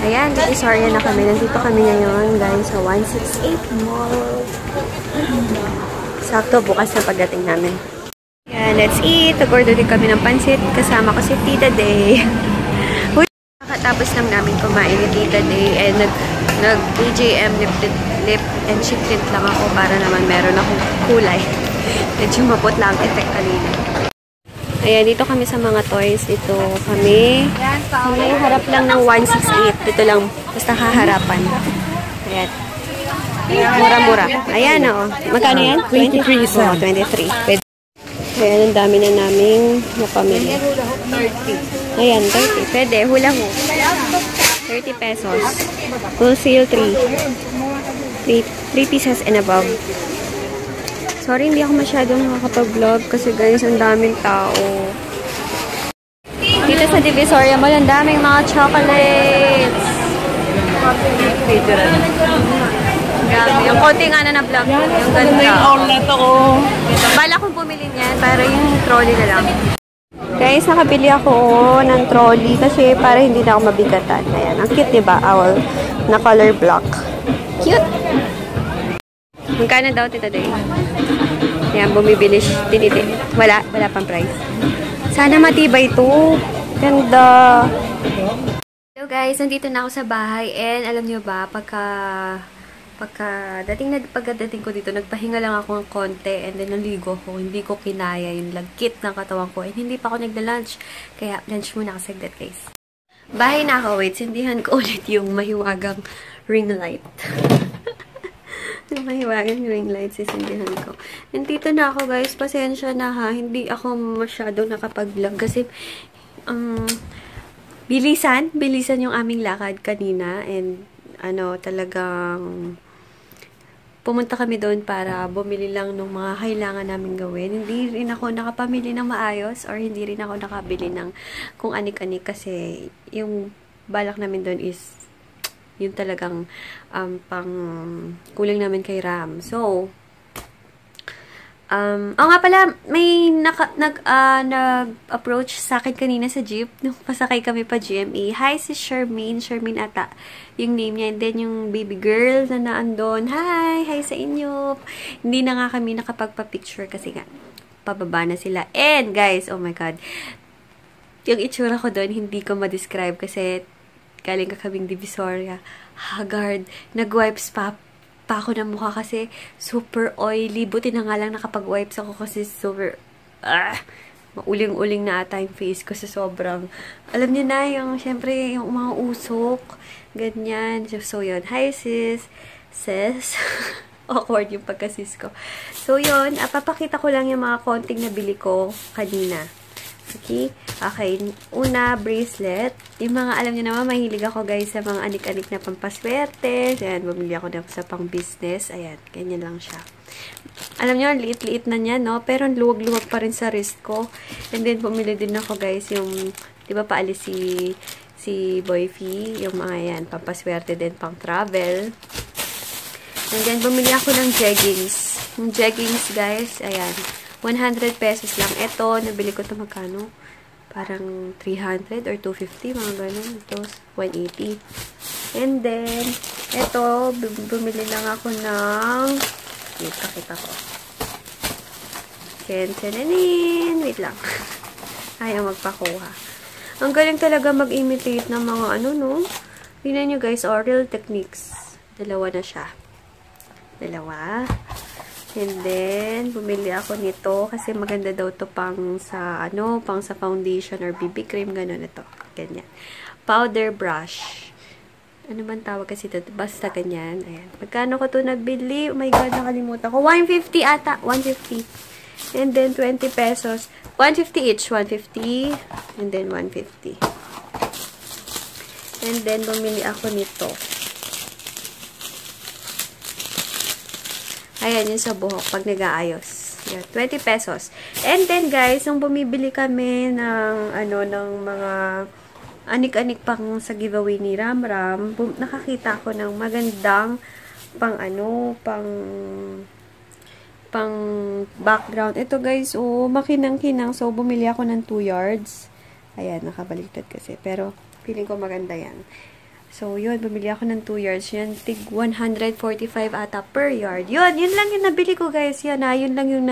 Ayan, Divisoria na kami. Nandito kami ngayon, guys, sa 168 Mall. Sakto, bukas na pagdating namin. Ayan, let's eat. Nag-order din kami ng pansit. Kasama ko si Tita Day. Nakatapos lang namin kumain ni Tita Day. And nag-AJM lip and cheek tint lang ako para naman meron akong kulay. Medyo mapot lang ang effect kanina. Ayan, dito kami sa mga toys. Dito kami. May harap lang ng 168. Dito lang. Basta haharapan. Ayan. Mura-mura. Ayan, o. Magkano yan? 23 isa. 23. Ayan, ang dami na naming napamili. Ayan, 30. Pwede. Hula-hoop. 30 pesos. Full sale 3 pieces and above. Sorry, hindi ako masyadong nakakapag-vlog kasi guys, ang daming tao. Dito sa Divisoria Mall, ang daming mga chocolates. Grabe. Yung konting na vlog. Yung ganda. Yung outlet ako. Bala kong bumili niyan para yung trolley na lang. Guys, nakabili ako ng trolley kasi para hindi na ako mabigatan. Ayan. Ang cute, diba? Owl na color block. Cute! Magkano daw, Tita Day? Ayan, bumibili siya. Wala pang price. Sana matibay ito. Ganda. Hello guys, nandito na ako sa bahay. And alam niyo ba, pagdating ko dito, nagpahinga lang ako ng konti. And then naligo ko. Hindi ko kinaya yung lagkit ng katawan ko. And hindi pa ako nagda-lunch. Kaya lunch muna ako saglit guys. Bahay na ako. Wait, sindihan ko ulit yung mahiwagang ring light. Mahiwagan yung ring light, sisindihan ko. Nandito na ako guys, pasensya na ha. Hindi ako masyado nakapag-vlog kasi bilisan yung aming lakad kanina. And talagang pumunta kami doon para bumili lang ng mga kailangan namin gawin. Hindi rin ako nakapamili ng maayos or hindi rin ako nakabili ng kung anik-anik kasi yung balak namin doon is yung talagang pang kulang namin kay Ram. So, nga pala, may nag-approach sa akin kanina sa jeep nung pasakay kami pa GMA. Hi, si Shermaine ata yung name niya. And then, yung baby girl na naandun. Hi sa inyo. Hindi na nga kami nakapagpa-picture kasi nga, pababa na sila. And, guys, oh my God, yung itsura ko doon, hindi ko ma-describe kasi galing ka kaming Divisoria. Haggard. Nag-wipes pa ako ng mukha kasi super oily. Buti na nga lang nakapag-wipes ako kasi super mauling-uling na ata yung face ko sa sobrang alam niyo na yung syempre yung mga usok ganyan. So yun. Hi sis. Awkward yung pagka-sis ko. So yun. Papakita ko lang yung mga konting nabili ko kanina. Okay. Una, bracelet. Yung mga, alam niyo naman, mahilig ako guys sa mga anik-anik na pampaswerte. Ayan, bumili ako na sa pang-business. Ayan, ganyan lang siya. Alam niyo, liit-liit na niya, no? Pero luwag-luwag pa rin sa wrist ko. And then, bumili din ako guys yung, di ba paalis si Boyfie. Yung mga yan, pampaswerte din, pang-travel. And then, bumili ako ng jeggings. Yung jeggings, guys, ayan. 100 pesos lang. Ito, nabili ko ito magkano? Parang 300 or 250, mga ganun. Ito, 180. And then, ito, bumili lang ako ng wait, pakita ko. Wait lang. Ayaw magpakuha. Ang galing talaga mag-imitate ng mga no? Tingnan nyo guys, Real Techniques. Dalawa na siya. And then, bumili ako nito kasi maganda daw to pang sa foundation or BB cream, ganun ito. Ganyan. Powder brush. Ano man tawag kasi ito? Basta ganyan. Ayan. Magkano ko to nabili? Oh my God, nakalimutan ko. 150 ata. 150. And then, 20 pesos. 150 each. 150. And then, 150. And then, bumili ako nito. Ayan, yung sa buhok, pag nag-aayos. Yan, 20 pesos. And then, guys, nung bumibili kami ng, ng mga anik-anik pang sa giveaway ni Ram, nakakita ako ng magandang pang background. Ito, guys, makinang-kinang. So, bumili ako ng 2 yards. Ayan, nakabaliktad kasi. Pero, feeling ko maganda yan. So, yun. Bumili ako ng 2 yards. Yan, tig 145 ata per yard. Yun lang yung nabili ko, guys. Yan, yun lang yung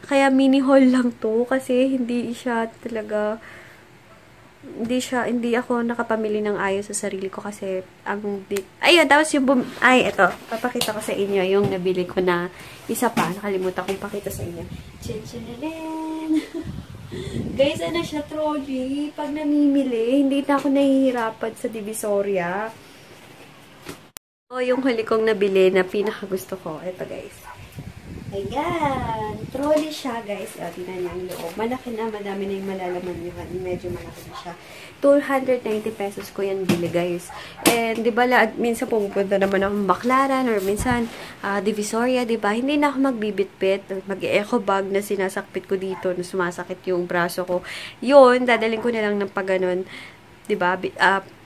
kaya mini haul lang to. Kasi, hindi siya talaga, hindi ako nakapamili ng ayos sa sarili ko kasi ayun, tapos yung eto, papakita ko sa inyo yung nabili ko na isa pa, nakalimutan kong pakita sa inyo. Chin-chin-chin! Guys, ano siya, trolley. Pag namimili, hindi na ako nahihirapan sa Divisoria. Yung huli kong nabili na pinakagusto ko, eto guys. Ayan. Trolley siya, guys. O, tingnan niyo ang loob. Malaki na. Madami na yung malalaman niyo. Medyo malaki na siya. 290 pesos ko yan bili, guys. And, di ba, minsan pupunta naman akong Baclaran or minsan Divisoria, di ba? Hindi na ako magbibitbit. Mag-eco bag na sinasakpit ko dito na sumasakit yung braso ko. Yun, dadaling ko na lang ng pag ganun. Di ba?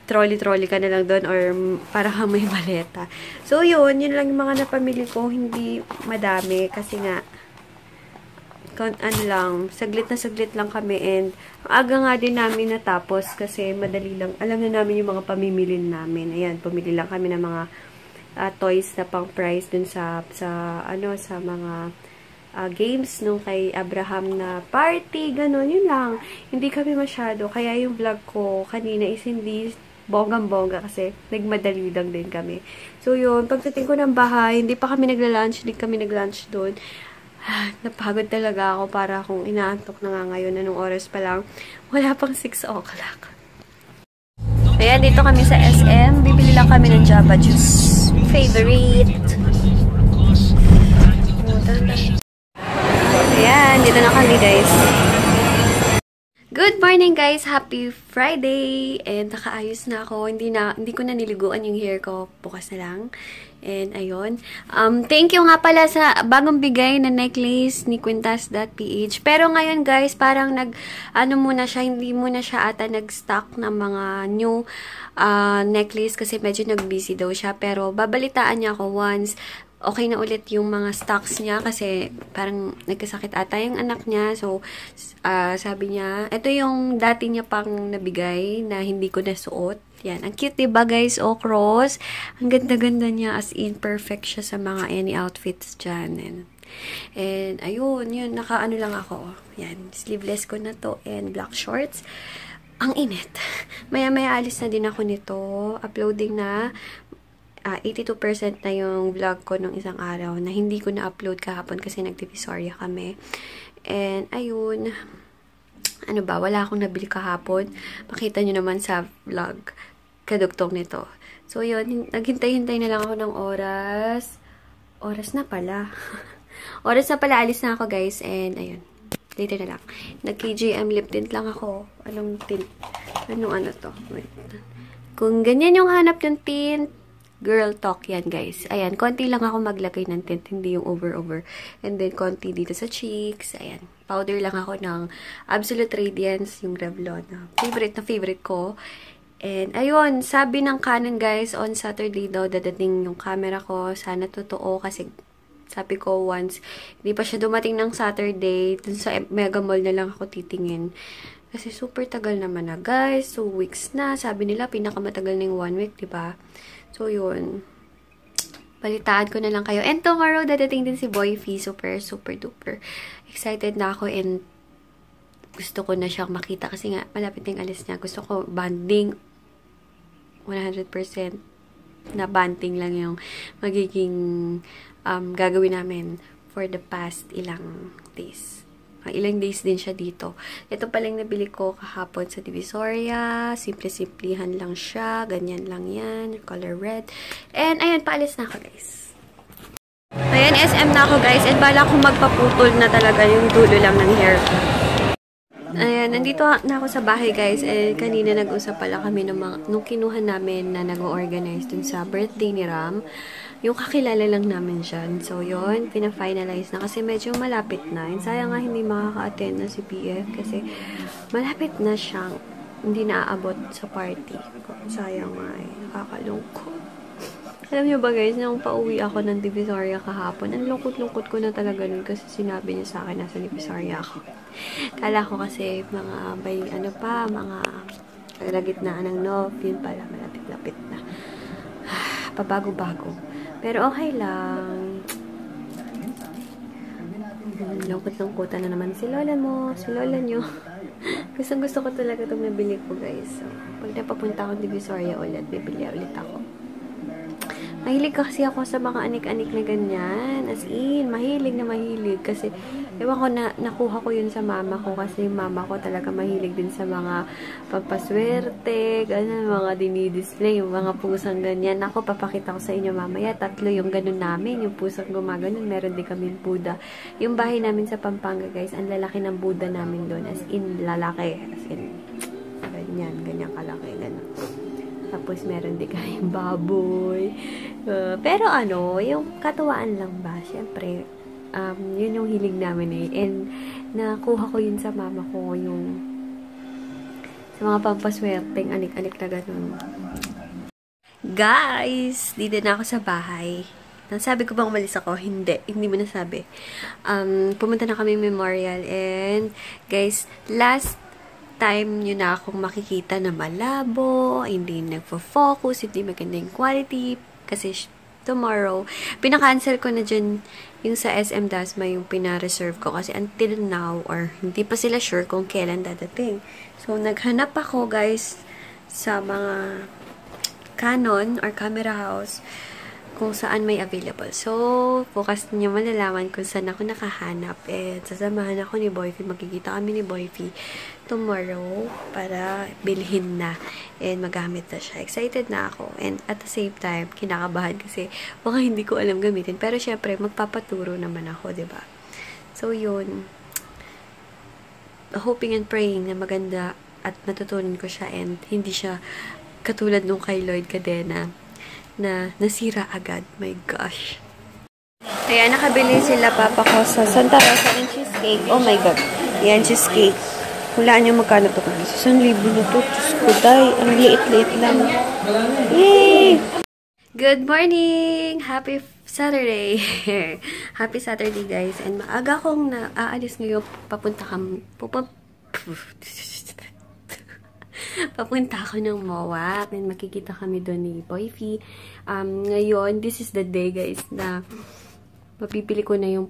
Trolley-trolley ka na lang doon or para kang may maleta. So, yun lang yung mga napamili ko. Hindi madami kasi nga saglit lang kami and aga nga din namin natapos kasi madali lang. Alam na namin yung mga pamimili namin. Ayan, pumili lang kami ng mga toys na pang price dun sa mga games nung kay Abraham na party, gano'n, yun lang. Hindi kami masyado. Kaya yung vlog ko kanina is hindi bonggang-bongga kasi nagmadali lang din kami. So, yun. Pagdating ko ng bahay, hindi pa kami nagla-lunch. Hindi kami nag-lunch doon. Napagod talaga ako para kung inaantok na nga ngayon. Anong oras pa lang? Wala pang 6 o'clock. Ayan, dito kami sa SM. Bibili lang kami ng Java Juice. Favorite. Ayan, dito na kami, guys. Good morning, guys! Happy Friday! And nakaayos na ako. Hindi ko na niliguan yung hair ko. Bukas na lang. And ayun. Thank you nga pala sa bagong bigay na necklace ni Quintas.ph. Pero ngayon, guys, parang muna siya, hindi muna siya ata nag-stock ng mga new necklace kasi medyo nag-busy daw siya. Pero babalitaan niya ako once okay na ulit yung mga stocks niya kasi parang nagkasakit ata yung anak niya. So, sabi niya, ito yung dati niya pang nabigay na hindi ko nasuot. Yan. Ang cute, diba, guys? O, cross. Ang ganda-ganda niya. As in, perfect siya sa mga any outfits dyan. And ayun, yun. Naka-ano lang ako. Yan. Sleeveless ko na to. And black shorts. Ang init. Maya-maya alis na din ako nito. Uploading na. 82% na yung vlog ko nung isang araw na hindi ko na-upload kahapon kasi nag-Divisoria kami. And, ayun. Ano ba? Wala akong nabili kahapon. Makita nyo naman sa vlog. Kadugtong nito. So, yun. Naghintay-hintay na lang ako ng oras. Oras na pala. Oras na pala. Alis na ako, guys. And, ayun. Later na lang. Nag-KJM lip tint lang ako. Anong tint? Anong to? Wait. Kung ganyan yung hanap yung tint, girl talk yan, guys. Ayan, konti lang ako maglagay ng tint, hindi yung over. And then, konti dito sa cheeks. Ayan, powder lang ako ng Absolute Radiance, yung Revlon. Favorite ko. And, ayun, sabi ng Canon, guys, on Saturday daw, dadating yung camera ko. Sana totoo, kasi sabi ko once, hindi pa siya dumating ng Saturday, dun sa Mega Mall na lang ako titingin. Kasi super tagal naman na, guys. 2 weeks na. Sabi nila, pinakamatagal na yung 1 week, diba? So, yun. Balitaan ko na lang kayo. And tomorrow, dadating din si Boy Fee. Super duper. Excited na ako and gusto ko na siyang makita. Kasi nga, malapit na yung alis niya. Gusto ko banding 100% na banding lang yung magiging gagawin namin for the past ilang days. Ilang days din siya dito. Ito palang nabili ko kahapon sa Divisoria. Simple-simplihan lang siya. Ganyan lang yan. Color red. And, ayun, paalis na ako, guys. Ayan, SM na ako, guys. And bala kong magpaputol na talaga yung dulo lang ng hair ko. Ayan, nandito na ako sa bahay, guys. And kanina nag-usap pala kami nung kinuha namin na nag-organize dun sa birthday ni Ram. Yung kakilala lang namin siya. So, yun, pina-finalize na kasi medyo malapit na. And sayang nga hindi makaka-attend na si PF kasi malapit na siyang hindi naaabot sa party. Sayang nga eh. Nakakalungkot. Alam niyo ba, guys, nung pauwi ako ng Divisoria kahapon, ang lungkot-lungkot ko na talaga nun kasi sinabi niya sa akin nasa Divisoria ako. Kala ko kasi mga Kalagitnaan ng Nov, yun pala, malapit-lapit na. Pabago-bago. Pero okay lang. Lungkot-lungkutan na naman si lola mo, si lola nyo. Gusto ko talaga itong nabili ko, guys. So, pag napapunta akong Divisoria ulit, bibili ulit ako. Mahilig kasi ako sa mga anik-anik na ganyan. As in, mahilig na mahilig. Kasi, ewan ko na, nakuha ko yun sa mama ko. Kasi yung mama ko talaga mahilig din sa mga pampaswerte, ganyan, mga dinidisplay, yung mga pusang ganyan. Ako, papakita ko sa inyo mamaya. 3 yung ganun namin. Yung pusang gumaganon. Meron din kami Buddha. Yung bahay namin sa Pampanga, guys, ang lalaki ng Buddha namin doon. As in, lalaki. As in, ganyan kalaki. Ganun. Tapos, meron din kayong baboy. Pero ano, yung katuwaan lang ba? Siyempre, yun yung hilig namin eh. And, nakuha ko yun sa mama ko, yung sa mga pampaswerteng anik-anik na ganun. Guys! Dito na ako sa bahay. Sabi ko bang umalis ako? Hindi mo nasabi. Pumunta na kami memorial. And, guys, last time nyo na akong makikita na malabo, hindi nagfo-focus, hindi maganda yung quality, kasi tomorrow, pinaka-cancel ko na dyan yung sa SM Dasma, yung pina-reserve ko, kasi until now, or hindi pa sila sure kung kailan dadating. So, naghanap ako, guys, sa mga Canon or camera house, kung saan may available. So, bukas niyo malalaman kung saan ako nakahanap. And sasamahan ako ni Boyfie. Magkikita kami ni Boyfie tomorrow para bilhin na. And magamit na siya. Excited na ako. And at the same time, kinakabahan kasi baka hindi ko alam gamitin. Pero syempre, magpapaturo naman ako, diba? So, yun. Hoping and praying na maganda at natutunan ko siya and hindi siya katulad nung kay Lloyd Cadena na nasira agad. My gosh. Kaya nakabili sila papa ko sa Santa Rosa ng cheesecake. Oh my God. Yan, cheesecake. Hulaan nyo magkano to. 1,000 na to. Diyos ko, day. Ang liit-liit lang. Yay! Good morning! Happy Saturday! Happy Saturday, guys. And maaga kong aalis ngayon. Papunta ako ng MOA and makikita kami doon ni Boyfie. Ngayon, this is the day, guys, na mapipili ko na yung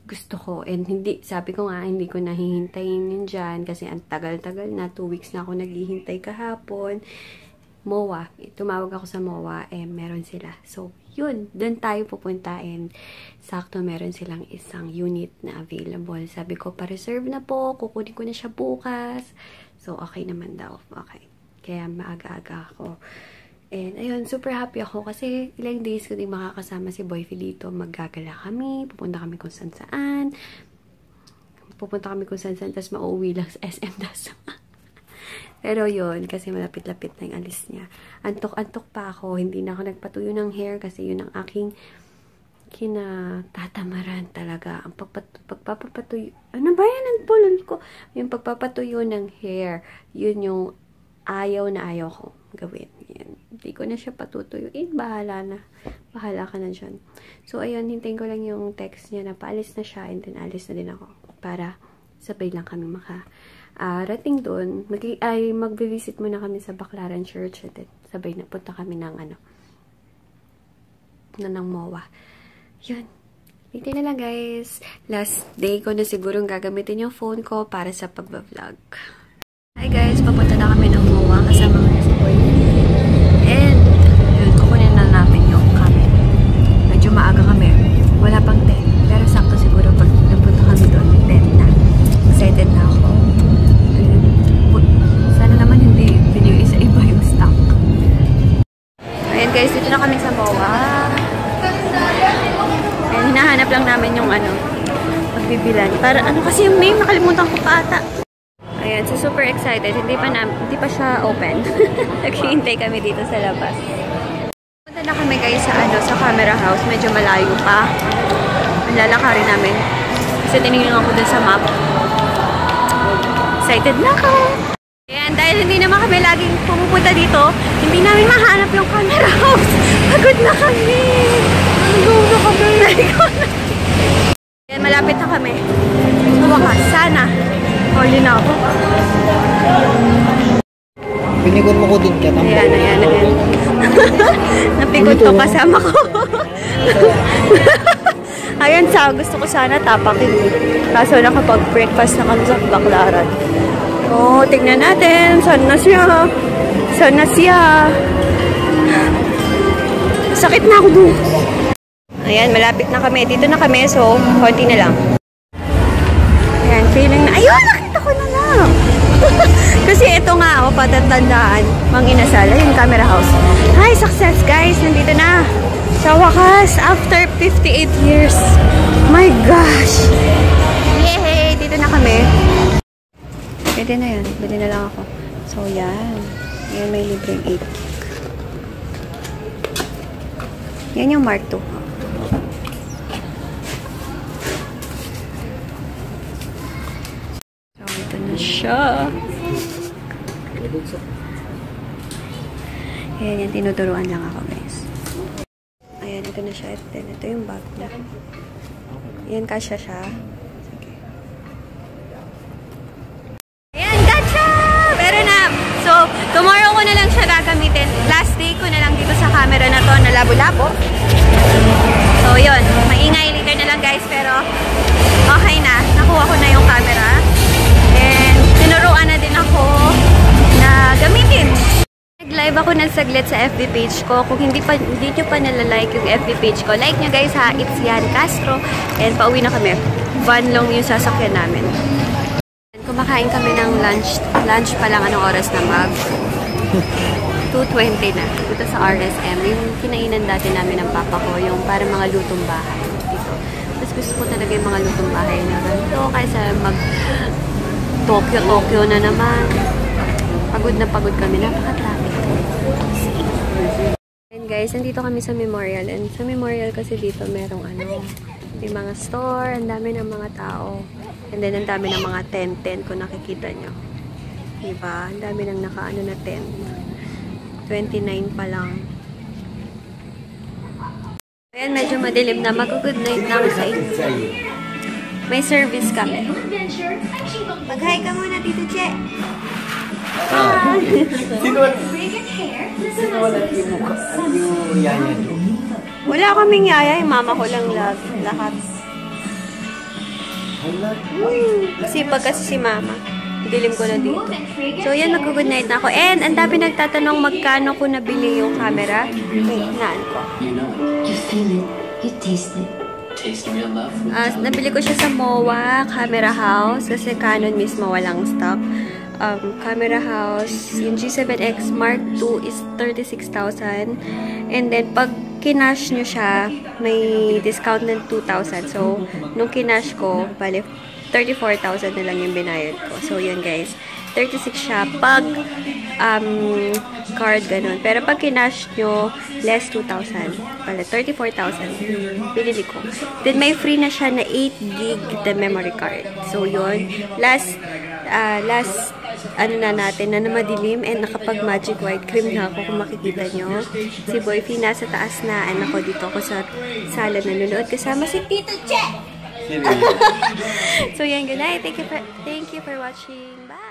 gusto ko. And hindi, sabi ko nga, hindi ko nahihintayin yun dyan kasi ang tagal-tagal na. 2 weeks na ako naghihintay kahapon. MOA. Tumawag ako sa MOA meron sila. So, yun. Doon tayo pupunta and sakto meron silang isang unit na available. Sabi ko, pa-reserve na po. Kukunin ko na siya bukas. So, okay naman daw. Okay. Kaya maaga-aga ako. And, ayun, super happy ako kasi ilang days ko din makakasama si Boyfie dito. Maggagala kami. Pupunta kami kung saan-saan. Tapos mauwi lang sa SM Dasma. Pero yun, kasi malapit-lapit na yung alis niya. Antok-antok pa ako. Hindi na ako nagpatuyo ng hair kasi yun ang aking kinatatamaran talaga. Ang pagpapatuyo. Ano ba yan ang pulol ko? Yung pagpapatuyo ng hair. Yun yung ayaw na ayaw ko gawin. Yan. Hindi ko na siya patutuyuin. Bahala na. Bahala ka na dyan. So, ayun. Hintayin ko lang yung text niya na paalis na siya and then alis na din ako. Para sabay lang kami rating doon. Magbe-visit muna kami sa Baclaran Church and then sabay na punta kami ng ng MOA. Yun. Hintayin na lang, guys. Last day ko na siguro gagamitin yung phone ko para sa pagbablog. Hi, guys. Papunta na kami ng MOA kasama ko si Boyfie. And, yun, kukunin na namin yung camera. Medyo maaga kami. Wala pang 10. Pero sakto siguro pag napunta kami doon, 10 na. Excited na ako. Sana naman hindi isa-iba yung stock. Ayan, guys. Dito na kami sa MOA. Hinahanap lang namin yung magbibilan. Para kasi yung name, nakalimutan ko pa ata. Ayan, so super excited. Hindi pa siya open. Naghihintay kami dito sa labas. Punta na kami guys sa camera house. Medyo malayo pa. Lalakarin namin. Kasi tinignan ako dun sa map. Excited na ako! Ayan, dahil hindi naman kami laging pumupunta dito, hindi namin mahanap yung camera house. Pagod na kami! Nagulog kami. Ayan, malapit na kami. Sa wakas, sana. Huli na ako. Pinikon mo ko din ka. Ayan. Napikon to kasama ko. Ayan, gusto ko sana tapakin. Kaso nakapag-breakfast na kami sa Baclaran. Oh, tignan natin. Saan na siya? Sakit na ako doon. Ayan, malapit na kami. Dito na kami, so konti na lang. Ayan, feeling na. Ayun, nakita ko na lang. Kasi ito nga, patatandaan. Mang Inasal. Ayun, camera house. Hi, success guys. Nandito na. Sa wakas, after 58 years. My gosh. Yay! Dito na kami. Pwede na yan. Pwede na lang ako. So, yan. Yan, may libreng 8. Yan yung Mark 2. So, ito na siya. Ayan, yan. Tinuturuan lang ako, guys. Ayan, ito na siya. Ito yung bag na. Ayan, kasya siya. Sige. Ayan, gotcha! Pero na. So, tomorrow ko na lang siya gagamitin. Last day ko na lang dito sa camera na to na labo-labo. So, yun. Maingay later na lang, guys. Pero, okay na. Nakuha ko na yung camera. And, tinuruan na din ako na gamitin. Nag-live ako ng saglit sa FB page ko. Kung hindi nyo pa nalalike yung FB page ko, like nyo guys ha, it's Yan Castro. And pauwi na kami. Van long yung sasakyan namin. Kumakain kami ng lunch. Lunch pa lang, anong oras na mag? 2:20 na. Dito sa RSM. Yung kinainan dati namin ng papa ko, yung parang mga lutong bahay. Dito. Tapos gusto ko talaga yung mga lutong bahay na ganito. Kaysa mag Tokyo na naman. Pagod na pagod kami. Napaka-traffic. And guys, nandito kami sa Memorial. And sa Memorial kasi dito merong may mga store, ang dami ng mga tao. And then, ang dami ng mga tent kung nakikita nyo. Diba? Ang dami ng naka-ano na tent. 29 pa lang. Ayan, medyo madilim na. Mag-good night na ako sa inyo. May service kami. Mag-hi ka muna, Tito Che. Sino wala yung yaya doon? Wala kaming yaya. Yung mama ko lang lahat. Sipag kasi si mama. Dilim ko na dito. So, yan, mag-good night na ako. And, ang dami nagtatanong magkano ko nabili yung camera. Wait, naan ko. Nabili ko siya sa MOA Camera House. Kasi Canon mismo walang stock. Camera House, yung G7X Mark II is 36,000. And then, pag kinash nyo siya, may discount ng 2,000. So, nung kinash ko, bale, 34,000 na lang yung binayad ko. So, yun guys. 36 siya pag card, ganun. Pero pag kinash nyo, less 2,000. Bale, 34,000. Binili ko. Then, may free na siya na 8 gig the memory card. So, yun. Last ano na natin, na madilim and nakapag magic white cream na ako kung makikita nyo. Si Boyfie nasa taas na, anak ko dito ako sa sala nanonood kasama si Tito Che! So yan, good night. Thank you for watching. Bye!